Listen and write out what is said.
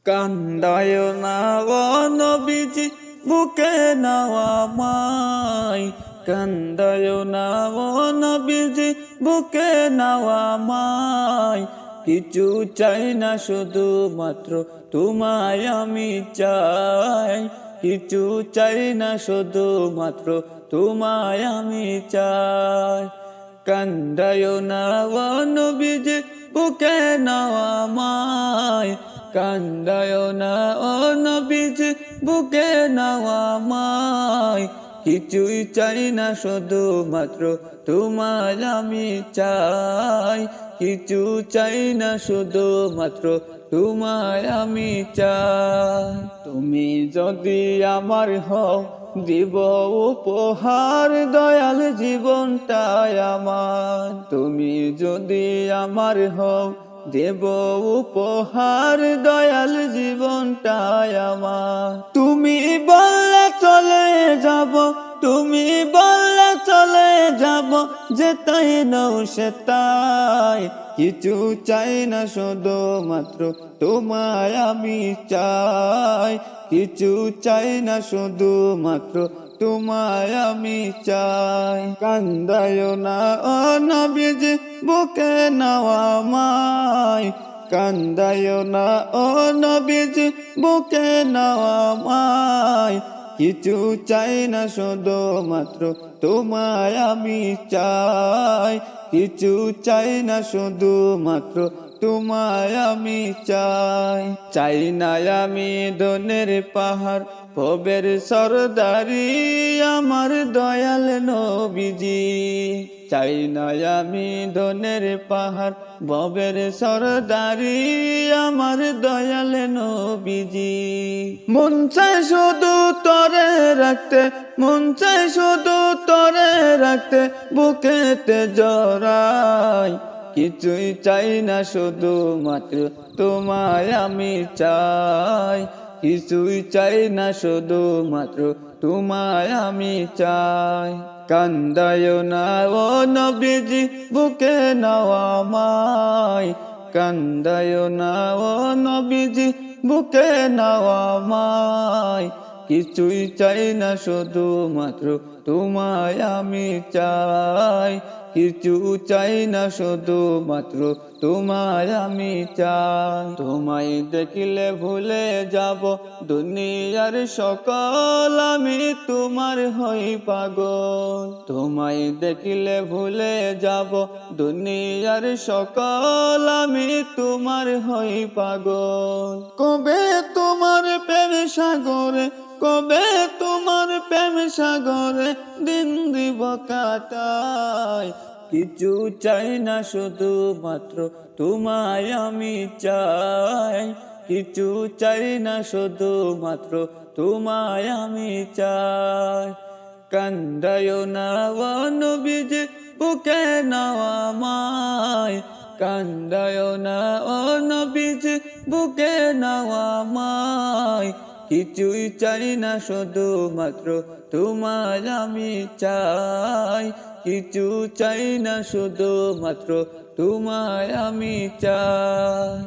কান্দায় না ও নবীজি বুকে নাও আমায়, কান্দায় না ও নবীজি বুকে নাও আমায়। কিছু চাই না শুধু মাত্র তোমায় আমি চাই, কিছু চাই না শুধু মাত্র তোমায় আমি চাই। কান্দায় না ও নবীজি বুকে নাও আমায়, কান্দায় না ও নবীজি বুকে নাও আমায়। কিছুই চাই না শুধু মাত্র তোমায় আমি চাই, কিছু চাই না শুধু মাত্র তোমায় আমি চাই। তুমি যদি আমার হও দিব উপহার দয়াল জীবনটাই আমার, তুমি যদি আমার হও দেব উপহার দয়াল জীবনটাই আমার। তুমি বললে চলে যাব, তুমি বললে চলে যাব, যেতাই নও সেতাই। কিছু চাই না শুধু মাত্র তোমায় আমি চাই, কিছু চাই না শুধু মাত্র তোমায় আমি চাই। কান্দায় না ও নবীজি বুকে নাও আমায়, কান্দায় না ও নবীজি বুকে নাও আমায়। কিছু চাই না শুধু মাত্র তোমায় আমি চাই, কিছু চাই না শুধু মাত্র তোমায় আমি চাই। চাই না আমি দনের পাহাড় ভবের সরদারি আমার দয়াল নবীজি, চাই না আমি দনের পাহাড় ভবের সরদারি আমার দয়াল নবীজি। মন চায় শুধু তরে রাখতে, মন চায় শুধু তরে রাখতে বুকেতে জড়াই। কিছুই চাই না শুধু মাত্র তোমায় আমি চাই, কিছুই চাই না শুধু মাত্র তোমায় আমি চাই। কান্দায় না ও নবীজি বুকে নাও আমায়, কান্দায় না ও নবীজি বুকে নাও আমায়। কিছুই চাই না শুধু মাত্র তোমায় আমি চাই, কিছু চাই না শুধু মাত্র তোমায় আমি চাই। তোমায় দেখিলে ভুলে যাব দুনিয়ার সকল, আমি তোমার হই পাগল। তোমায় দেখিলে ভুলে যাব দুনিয়ার সকল, আমি তোমার হই পাগল। কবে তোমার প্রেম সাগরে, কবে তোমার প্রেম সাগরে দিন দিব কাটাই। কিছু চাই না শুধু মাত্র তোমায় আমি চাই, কিছু চাই না শুধু মাত্র তোমায় আমি চাই। কান্দায় না ও নবীজি বুকে নাও আমায়, কান্দায় না ও নবীজি বুকে নাও আমায়। কিছুই চাই না শুধু মাত্র তোমায় আমি চাই, কিছু চাই না শুধু মাত্র তোমায় আমি চাই।